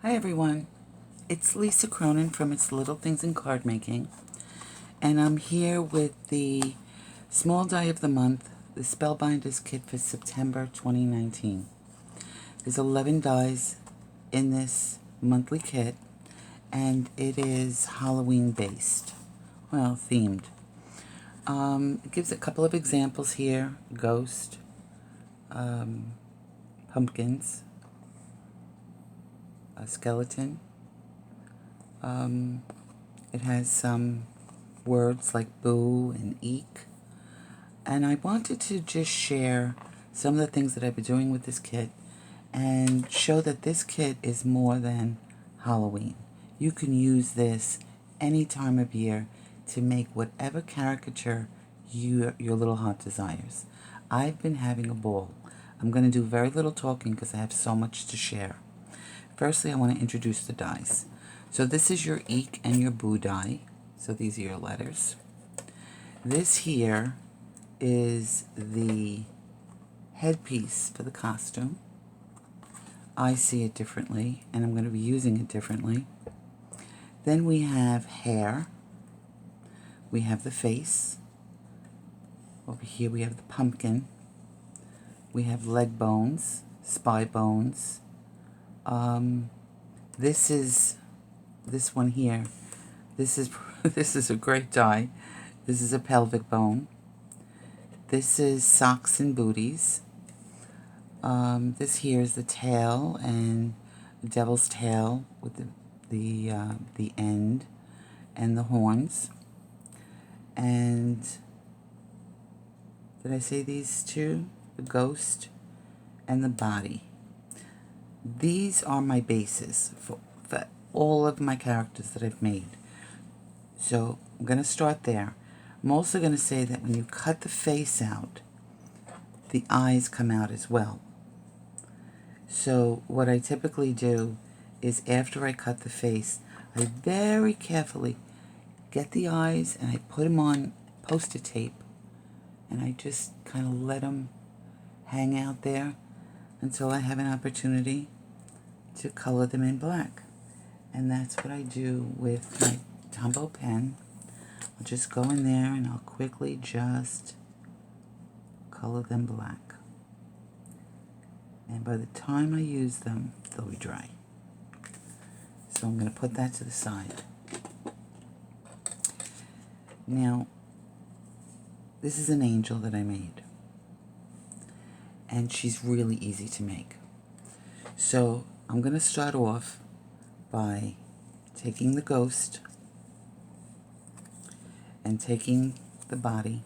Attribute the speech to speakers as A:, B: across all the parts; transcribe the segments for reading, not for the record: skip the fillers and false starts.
A: Hi everyone, it's Lisa Cronin from It's Little Things in Cardmaking, and I'm here with the small die of the month, the Spellbinders kit for September 2019. There's 11 dies in this monthly kit, and it is Halloween based, well, themed. It gives a couple of examples here: ghost, pumpkins, a skeleton. It has some words like boo and eek. And I wanted to just share some of the things that I've been doing with this kit and show that this kit is more than Halloween. You can use this any time of year to make whatever caricature your little heart desires. I've been having a ball. I'm going to do very little talking because I have so much to share. Firstly, I want to introduce the dies. So this is your eek and your boo die. So these are your letters. This here is the headpiece for the costume. I see it differently, and I'm going to be using it differently. Then we have hair. We have the face. Over here we have the pumpkin. We have leg bones, spy bones. This one here. This is a great die. This is a pelvic bone. This is socks and booties. This here is the tail and the devil's tail with the end and the horns. And did I say these two? The ghost and the body. These are my bases for all of my characters that I've made. So I'm going to start there. I'm also going to say that when you cut the face out, the eyes come out as well. So what I typically do is after I cut the face, I very carefully get the eyes and I put them on Post-it tape, and I just kind of let them hang out there until I have an opportunity to color them in black. And that's what I do with my Tombow pen. I'll just go in there and I'll quickly just color them black. And by the time I use them, they'll be dry. So I'm going to put that to the side. Now, this is an angel that I made. And she's really easy to make. So I'm going to start off by taking the ghost and taking the body,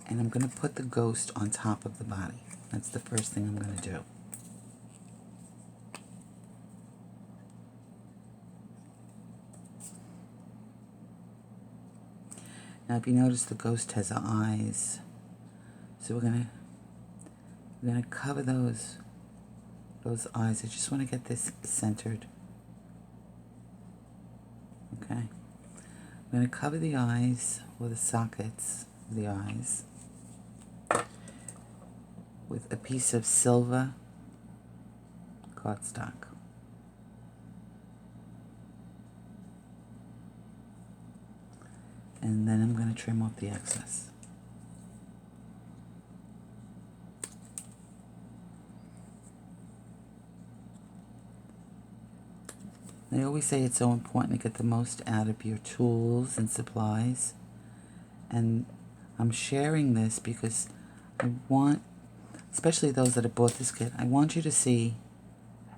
A: and I'm going to put the ghost on top of the body. That's the first thing I'm going to do. Now if you notice, the ghost has eyes, so we're going to cover those eyes. I just want to get this centered. Okay. I'm going to cover the eyes, or the sockets of the eyes, with a piece of silver cardstock. And then I'm going to trim off the excess. I always say it's so important to get the most out of your tools and supplies. And I'm sharing this because I want, especially those that have bought this kit, I want you to see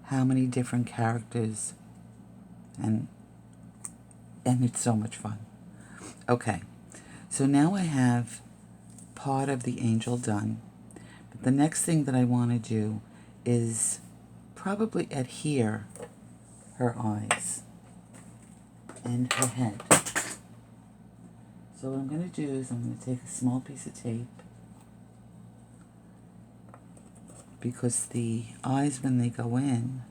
A: how many different characters, and it's so much fun. Okay, so now I have part of the angel done. But the next thing that I want to do is probably adhere her eyes and her head. So what I'm going to do is I'm going to take a small piece of tape, because the eyes, when they go in,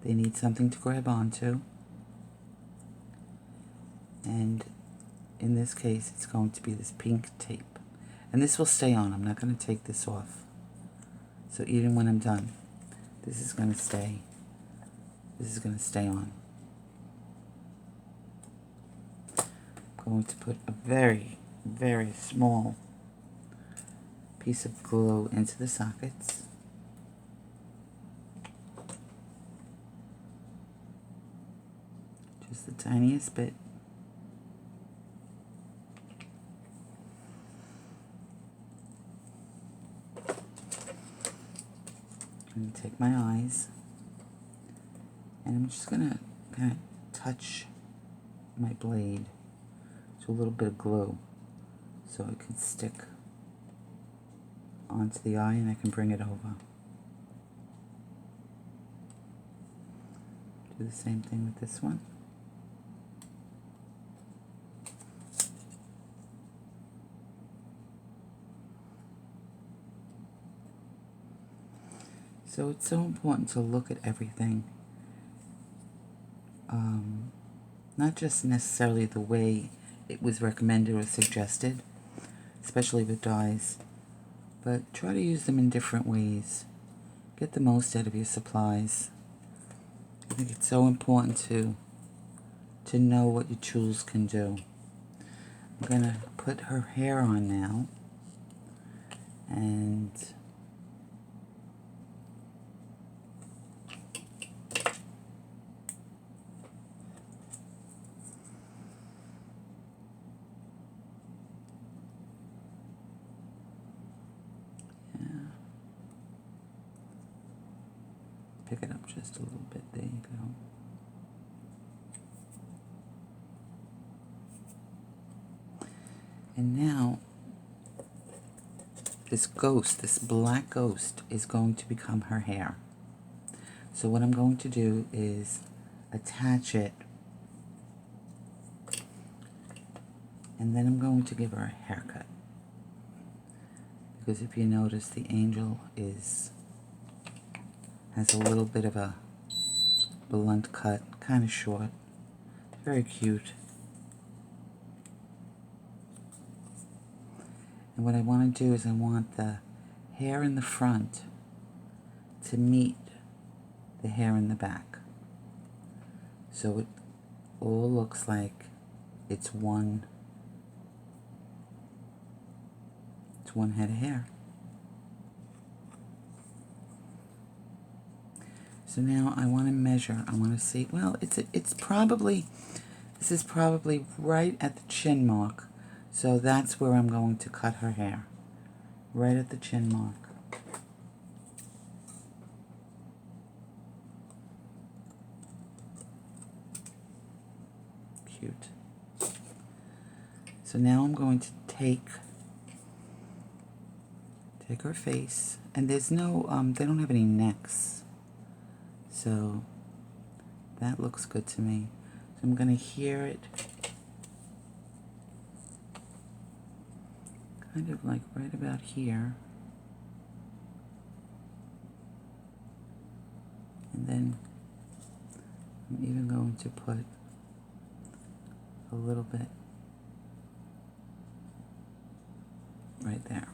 A: they need something to grab onto. And in this case, it's going to be this pink tape. And this will stay on. I'm not going to take this off. So even when I'm done, this is going to stay This is going to stay on. I'm going to put a very, very small piece of glue into the sockets. Just the tiniest bit. I'm going to take my eyes and I'm just going to kind of touch my blade to a little bit of glue so it can stick onto the eye and I can bring it over. Do the same thing with this one. So it's so important to look at everything, not just necessarily the way it was recommended or suggested, especially with dyes, but try to use them in different ways. Get the most out of your supplies. I think it's so important to know what your tools can do. I'm going to put her hair on now, and pick it up just a little bit. There you go. And now, this ghost, this black ghost, is going to become her hair. So what I'm going to do is attach it, and then I'm going to give her a haircut. Because if you notice, the angel has a little bit of a blunt cut, kind of short, very cute. And what I want to do is I want the hair in the front to meet the hair in the back. So it all looks like it's one head of hair. So now I want to measure. I want to see, well, it's probably, this is probably right at the chin mark. So that's where I'm going to cut her hair. Right at the chin mark. Cute. So now I'm going to take her face, and there's no, they don't have any necks. So that looks good to me. So I'm going to hear it kind of like right about here. And then I'm even going to put a little bit right there.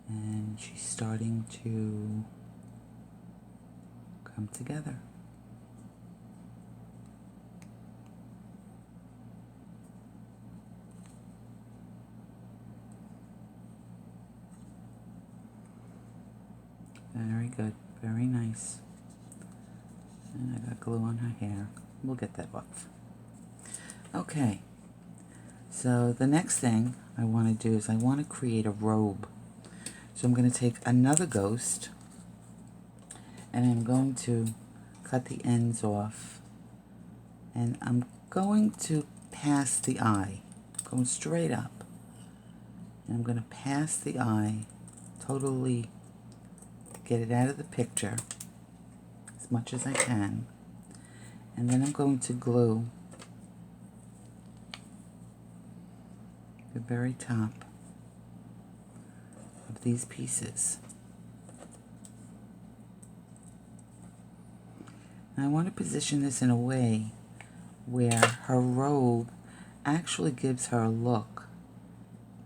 A: And she's starting to come together. Very good, very nice. And I got glue on her hair. We'll get that off. Okay, so the next thing I want to do is I want to create a robe. So I'm going to take another ghost and I'm going to cut the ends off, and I'm going to pass the eye, going straight up, and I'm going to pass the eye, totally get it out of the picture as much as I can, and then I'm going to glue the very top of these pieces. Now I want to position this in a way where her robe actually gives her a look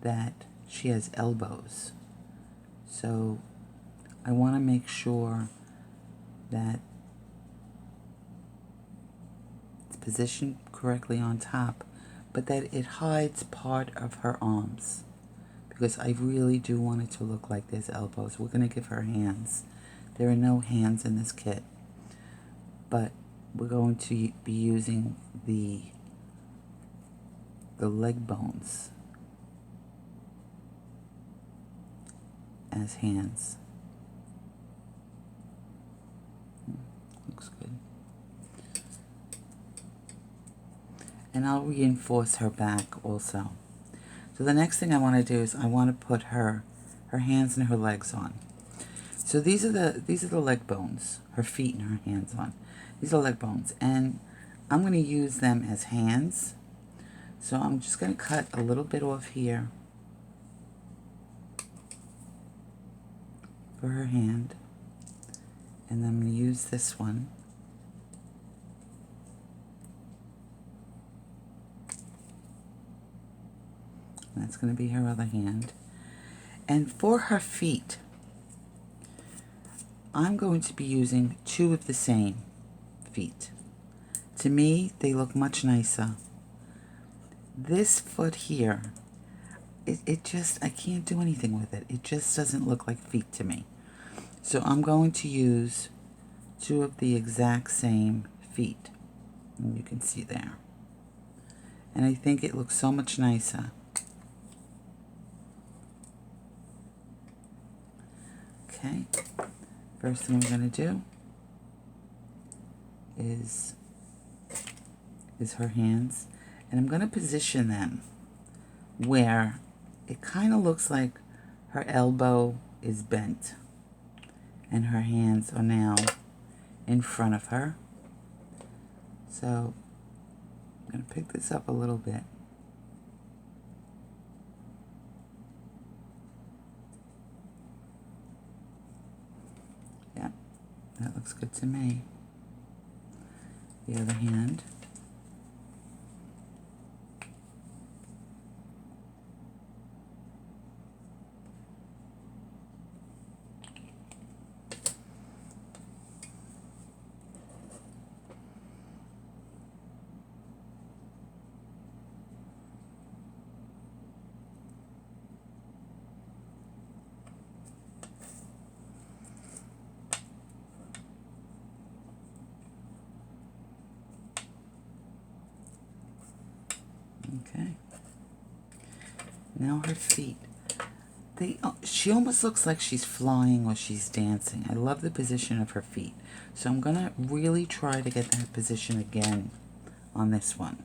A: that she has elbows. So I want to make sure that it's positioned correctly on top, but that it hides part of her arms, because I really do want it to look like there's elbows. We're going to give her hands. There are no hands in this kit, but we're going to be using the leg bones as hands. Looks good. And I'll reinforce her back also. So the next thing I want to do is I want to put her hands and her legs on. So these are the leg bones, her feet and her hands on. These are leg bones, and I'm going to use them as hands. So I'm just going to cut a little bit off here for her hand, and then I'm going to use this one. And that's going to be her other hand. And for her feet, I'm going to be using two of the same feet. To me, they look much nicer. This foot here, it just, I can't do anything with it. It just doesn't look like feet to me. So I'm going to use two of the exact same feet. And you can see there. And I think it looks so much nicer. Okay. First thing we're going to do is her hands. And I'm going to position them where it kind of looks like her elbow is bent and her hands are now in front of her. So I'm going to pick this up a little bit. Yeah, that looks good to me. The other hand. Okay. Now her feet. She almost looks like she's flying or she's dancing. I love the position of her feet. So I'm going to really try to get that position again on this one.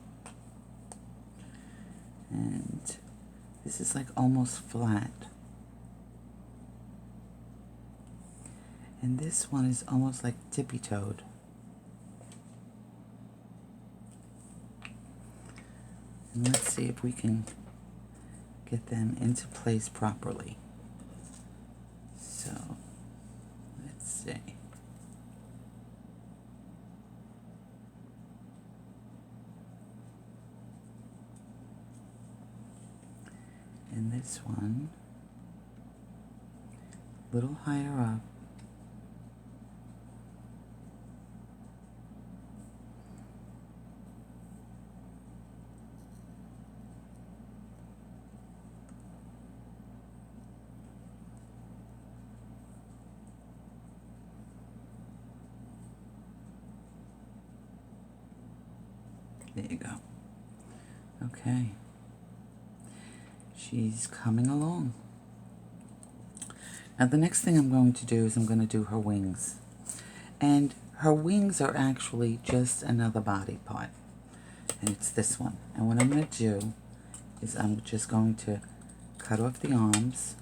A: And this is like almost flat. And this one is almost like tippy-toed. And let's see if we can get them into place properly. So, let's see. And this one, a little higher up. There you go. Okay. She's coming along. Now the next thing I'm going to do is I'm going to do her wings. And her wings are actually just another body part. And it's this one. And what I'm going to do is I'm just going to cut off the arms.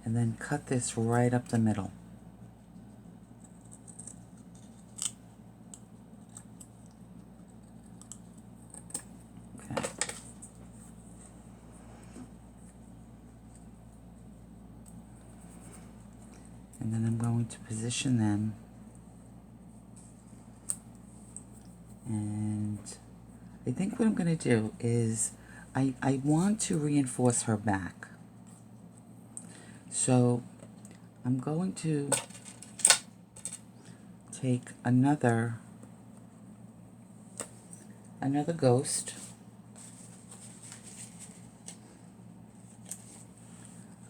A: And then cut this right up the middle. And then I'm going to position them, and I think what I'm going to do is I want to reinforce her back. So I'm going to take another ghost.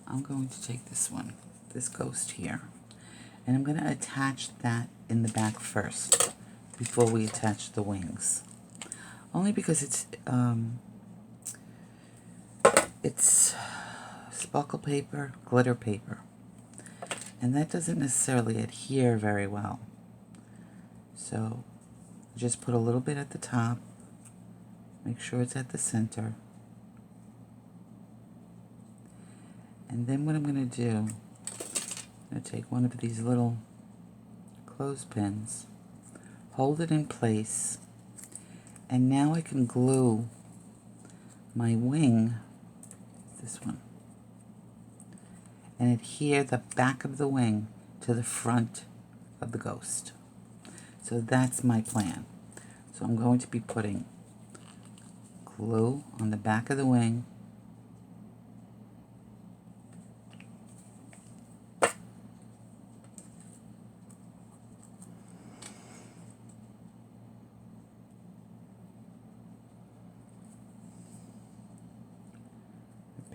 A: I'm going to take this one, this ghost here, and I'm going to attach that in the back first before we attach the wings. Only because it's sparkle paper, glitter paper, and that doesn't necessarily adhere very well. So just put a little bit at the top, make sure it's at the center, and then what I'm going to do, I'm going to take one of these little clothespins, hold it in place, and now I can glue my wing, this one, and adhere the back of the wing to the front of the ghost. So that's my plan. So I'm going to be putting glue on the back of the wing,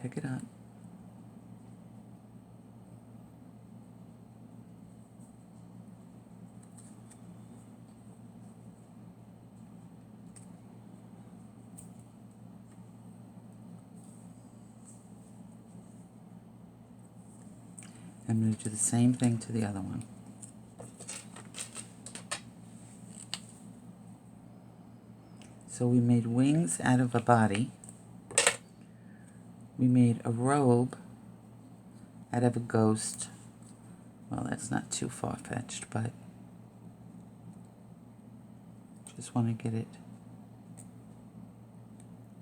A: pick it up, I'm going to do the same thing to the other one. So we made wings out of a body. We made a robe out of a ghost. Well, that's not too far-fetched, but just want to get it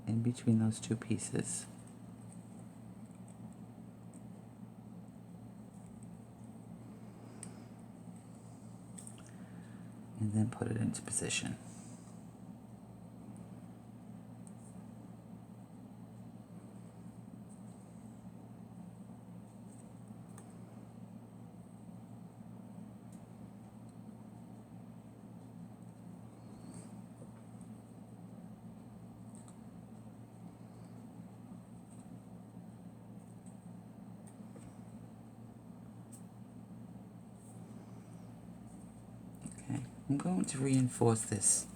A: in between those two pieces. And then put it into position. I'm going to reinforce this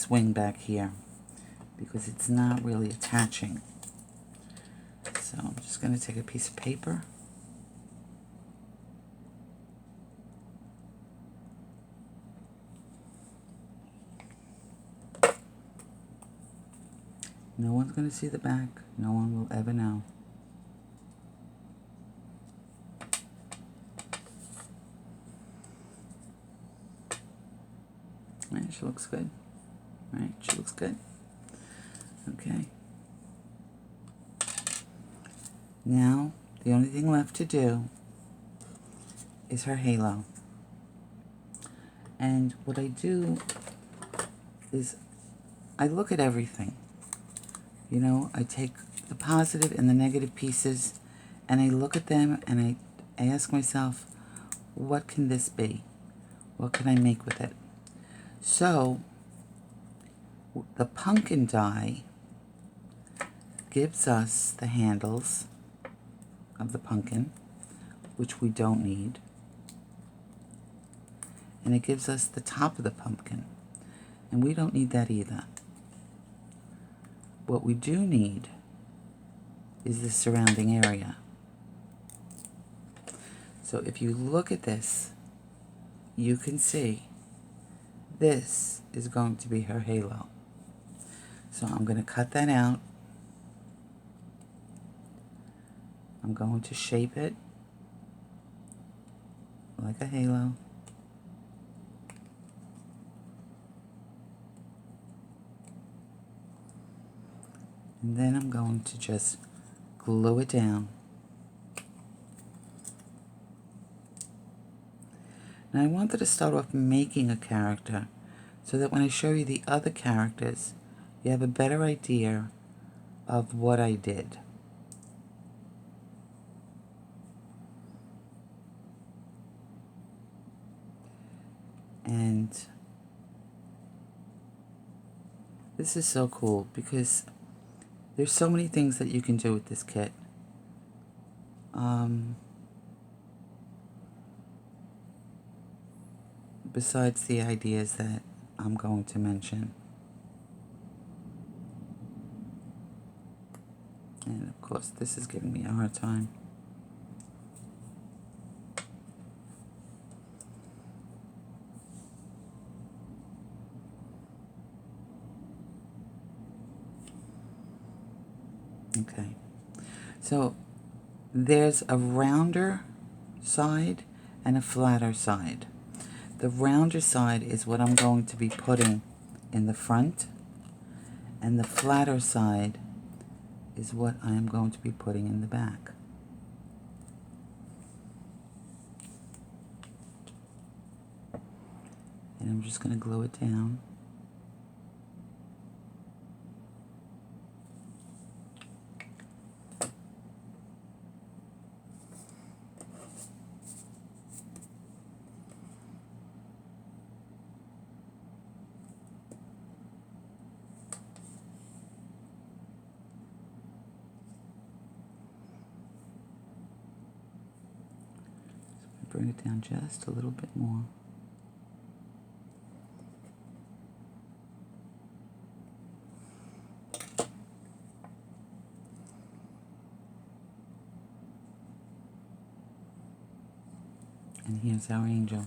A: wing back here because it's not really attaching. So I'm just going to take a piece of paper . No one's going to see the back. No one will ever know. Right, she looks good. Right, she looks good. Okay. Now, the only thing left to do is her halo. And what I do is I look at everything. You know, I take the positive and the negative pieces and I look at them and I ask myself, what can this be? What can I make with it? So, the pumpkin die gives us the handles of the pumpkin, which we don't need. And it gives us the top of the pumpkin, and we don't need that either. What we do need is the surrounding area. So if you look at this, you can see this is going to be her halo. So I'm going to cut that out. I'm going to shape it like a halo. And then I'm going to just glue it down. Now I wanted to start off making a character so that when I show you the other characters, you have a better idea of what I did. And this is so cool because there's so many things that you can do with this kit. Besides the ideas that I'm going to mention. And of course, this is giving me a hard time. Okay, so there's a rounder side and a flatter side. The rounder side is what I'm going to be putting in the front, and the flatter side is what I am going to be putting in the back. And I'm just going to glue it down. Bring it down just a little bit more. And here's our angel.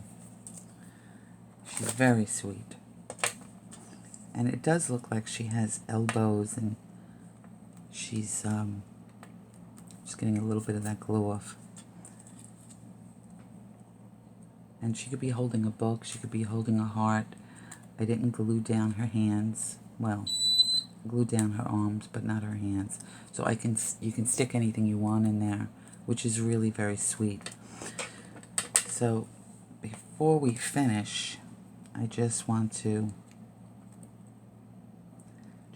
A: She's very sweet. And it does look like she has elbows, and she's just getting a little bit of that glue off. And she could be holding a book, she could be holding a heart. I didn't glue down her hands. Well, glue down her arms, but not her hands. So you can stick anything you want in there, which is really very sweet. So before we finish, I just want to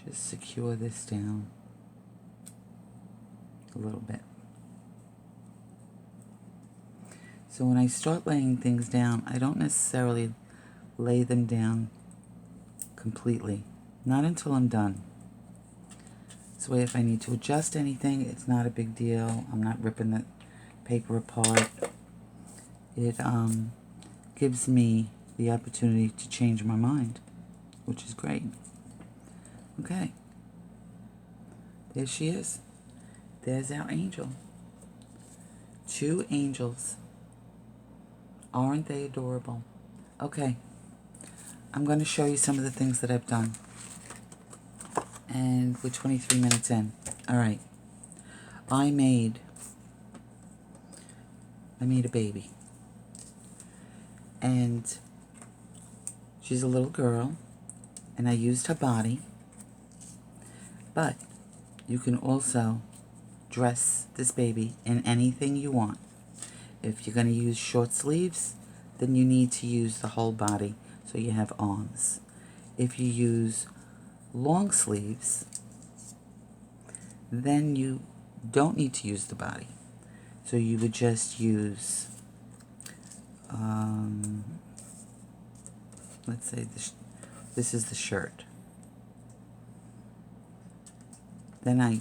A: just secure this down a little bit. So when I start laying things down, I don't necessarily lay them down completely. Not until I'm done. This way, if I need to adjust anything, it's not a big deal. I'm not ripping the paper apart. It gives me the opportunity to change my mind, which is great. Okay. There she is. There's our angel. 2 angels. Aren't they adorable? Okay, I'm going to show you some of the things that I've done. And we're 23 minutes in. Alright. I made a baby. And she's a little girl. And I used her body. But you can also dress this baby in anything you want. If you're going to use short sleeves, then you need to use the whole body so you have arms. If you use long sleeves, then you don't need to use the body. So you would just use, let's say this is the shirt. Then I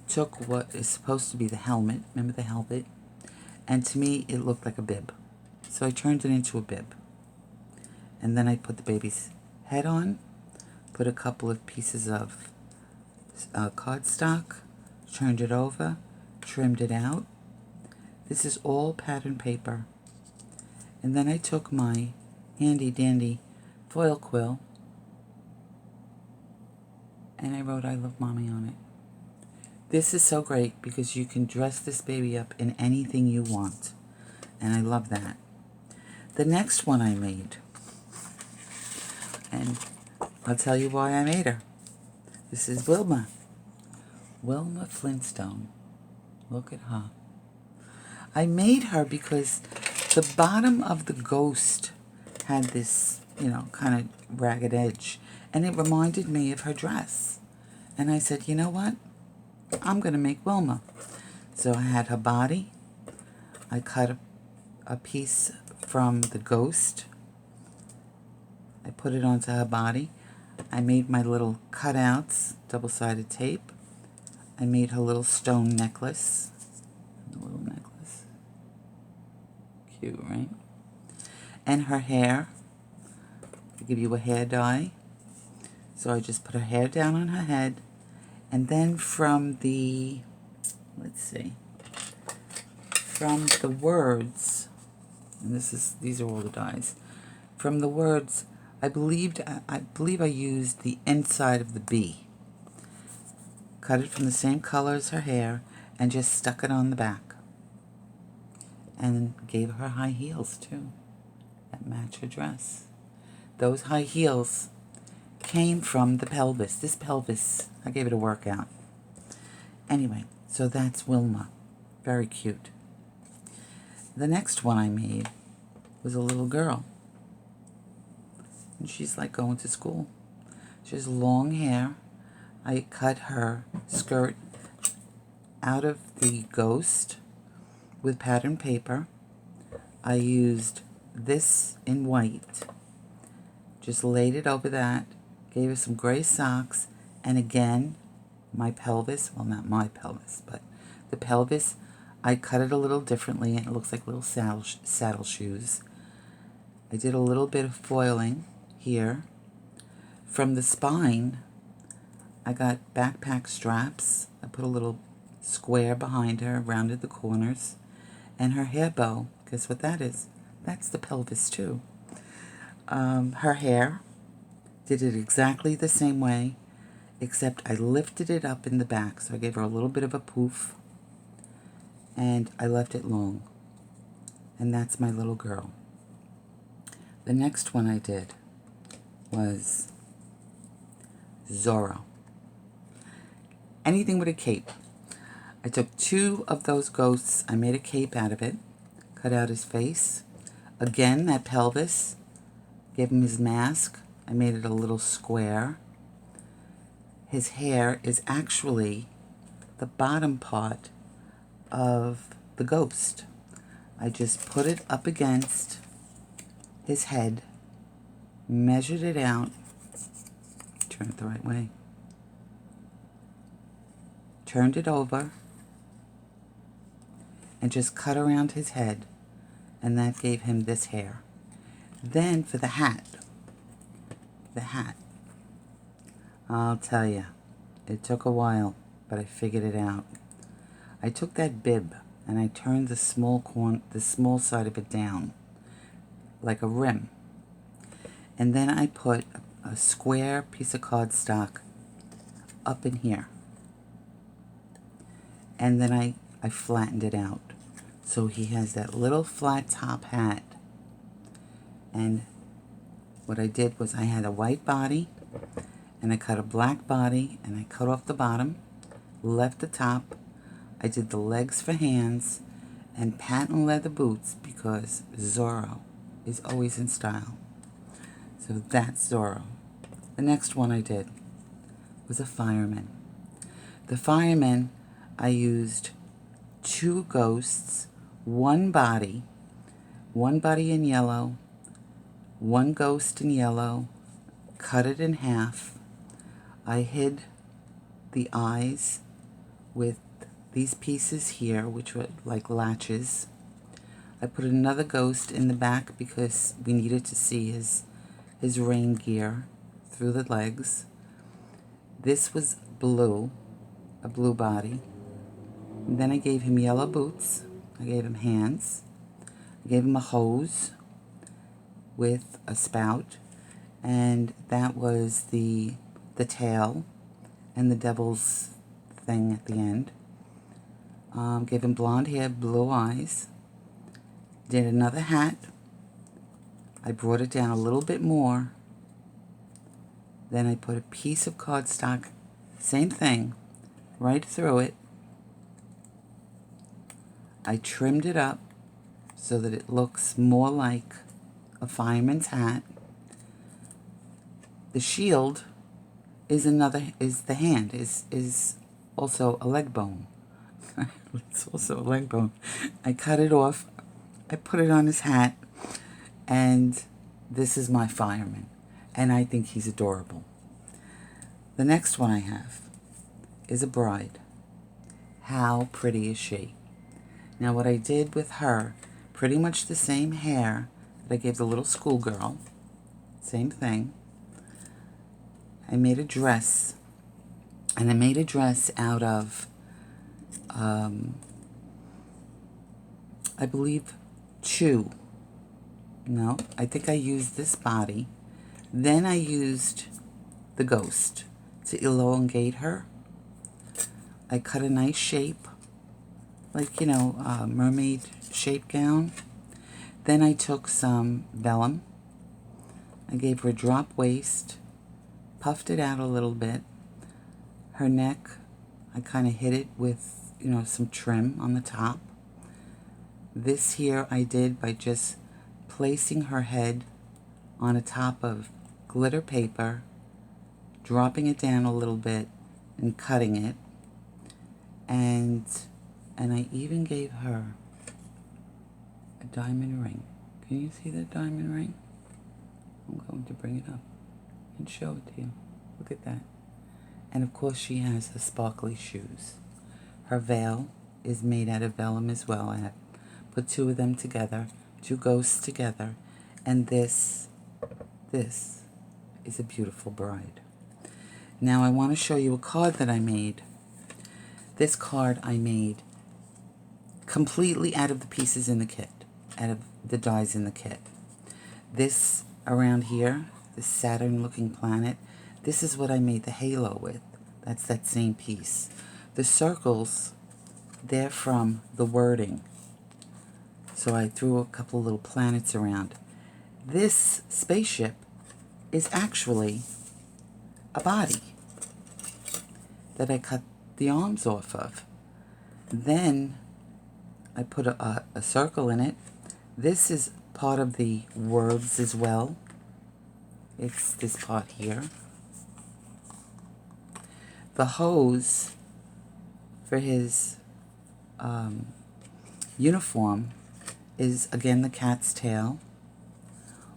A: took what is supposed to be the helmet. Remember the helmet? And to me, it looked like a bib. So I turned it into a bib. And then I put the baby's head on, put a couple of pieces of cardstock, turned it over, trimmed it out. This is all pattern paper. And then I took my handy dandy foil quill and I wrote "I love mommy" on it. This is so great because you can dress this baby up in anything you want. And I love that. The next one I made, and I'll tell you why I made her. This is Wilma. Wilma Flintstone. Look at her. I made her because the bottom of the ghost had this, kind of ragged edge. and it reminded me of her dress. And I said, you know what? I'm going to make Wilma. So I had her body. I cut a piece from the ghost. I put it onto her body. I made my little cutouts, double-sided tape. I made her little stone necklace. A little necklace. Cute, right? And her hair. To give you a hair dye. So I just put her hair down on her head. And then from the, let's see, from the words, and these are all the dyes. From the words, I believe I used the inside of the bee. Cut it from the same color as her hair and just stuck it on the back. And gave her high heels too, that match her dress. Those high heels came from the pelvis. This pelvis, I gave it a workout. Anyway, so that's Wilma. Very cute. The next one I made was a little girl. And she's like going to school. She has long hair. I cut her skirt out of the ghost with pattern paper. I used this in white. Just laid it over that. Gave her some gray socks. And again, my pelvis, well, not my pelvis, but the pelvis, I cut it a little differently, and it looks like little saddle shoes. I did a little bit of foiling here. From the spine, I got backpack straps. I put a little square behind her, rounded the corners. And her hair bow, guess what that is? That's the pelvis too. Her hair, did it exactly the same way, except I lifted it up in the back. So I gave her a little bit of a poof, and I left it long. And that's my little girl. The next one I did was Zorro. Anything with a cape. I took 2 of those ghosts, I made a cape out of it, cut out his face. Again, that pelvis, gave him his mask. I made it a little square. His hair is actually the bottom part of the ghost. I just put it up against his head, measured it out, turn it the right way, turned it over, and just cut around his head, and that gave him this hair. Then for the hat, I'll tell you, it took a while, but I figured it out. I took that bib and I turned the small side of it down, like a rim. And then I put a square piece of cardstock up in here. And then I flattened it out. So he has that little flat top hat. And what I did was I had a white body, and I cut a black body, and I cut off the bottom, left the top. I did the legs for hands, and patent leather boots because Zorro is always in style. So that's Zorro. The next one I did was a fireman. The fireman, I used 2 ghosts, one body in yellow, one ghost in yellow, cut it in half. I hid the eyes with these pieces here, which were like latches. I put another ghost in the back because we needed to see his rain gear through the legs. This was blue, a blue body. And then I gave him yellow boots. I gave him hands. I gave him a hose with a spout. And that was the tail and the devil's thing at the end. Gave him blonde hair, blue eyes. Did another hat. I brought it down a little bit more. Then I put a piece of cardstock, same thing, right through it. I trimmed it up so that it looks more like a fireman's hat. The shield is the hand, is also a leg bone. It's also a leg bone. I cut it off, I put it on his hat, and this is my fireman. And I think he's adorable. The next one I have is a bride. How pretty is she? Now what I did with her, pretty much the same hair that I gave the little schoolgirl, same thing. I made a dress, and I made a dress out of, I believe, chew. No, I think I used this body. Then I used the ghost to elongate her. I cut a nice shape, like, a mermaid shape gown. Then I took some vellum. I gave her a drop waist, puffed it out a little bit. Her neck, I kind of hit it with, some trim on the top. This here I did by just placing her head on a top of glitter paper, dropping it down a little bit, and cutting it. And I even gave her a diamond ring. Can you see that diamond ring? I'm going to bring it up and show it to you. Look at that. And of course she has the sparkly shoes. Her veil is made out of vellum as well. I have put two of them together, two ghosts together, and this is a beautiful bride. Now I want to show you a card that I made. This card I made completely out of the pieces in the kit, out of the dies in the kit. This around here, this Saturn-looking planet, this is what I made the halo with. That's that same piece. The circles, they're from the wording. So I threw a couple little planets around. This spaceship is actually a body that I cut the arms off of. Then I put a circle in it. This is part of the words as well. It's this part here. The hose for his uniform is again the cat's tail.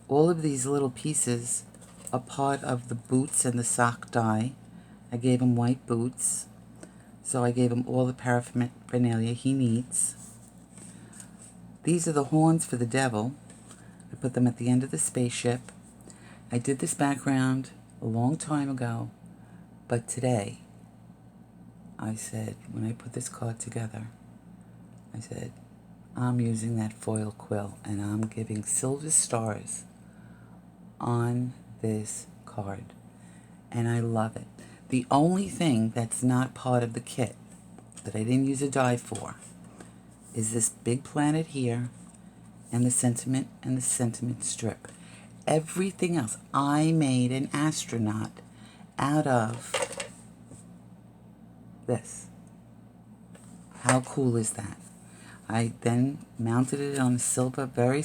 A: All of these little pieces are part of the boots and the sock die. I gave him white boots, so I gave him all the paraphernalia he needs. These are the horns for the devil. I put them at the end of the spaceship. I did this background a long time ago, but today I said, when I put this card together, I said, I'm using that foil quill and I'm giving silver stars on this card. And I love it. The only thing that's not part of the kit that I didn't use a die for is this big planet here and the sentiment strip. Everything else, I made an astronaut out of this. How cool is that? I then mounted it on a silver, very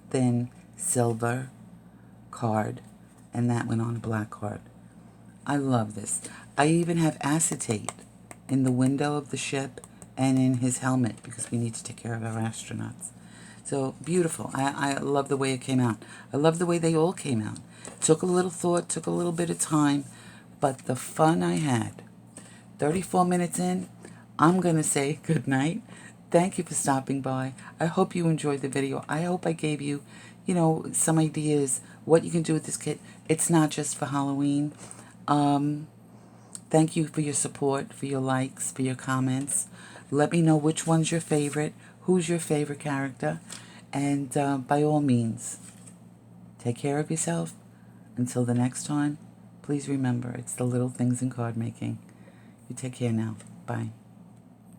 A: thin silver card, and that went on a black card. I love this. I even have acetate in the window of the ship and in his helmet because we need to take care of our astronauts. So beautiful. I love the way it came out. I love the way they all came out. Took a little thought, took a little bit of time, but the fun I had. 34 minutes in, I'm going to say good night. Thank you for stopping by. I hope you enjoyed the video. I hope I gave you, some ideas what you can do with this kit. It's not just for Halloween. Thank you for your support, for your likes, for your comments. Let me know which one's your favorite, who's your favorite character, and by all means, take care of yourself. Until the next time, please remember, it's the little things in card making. You take care now. Bye.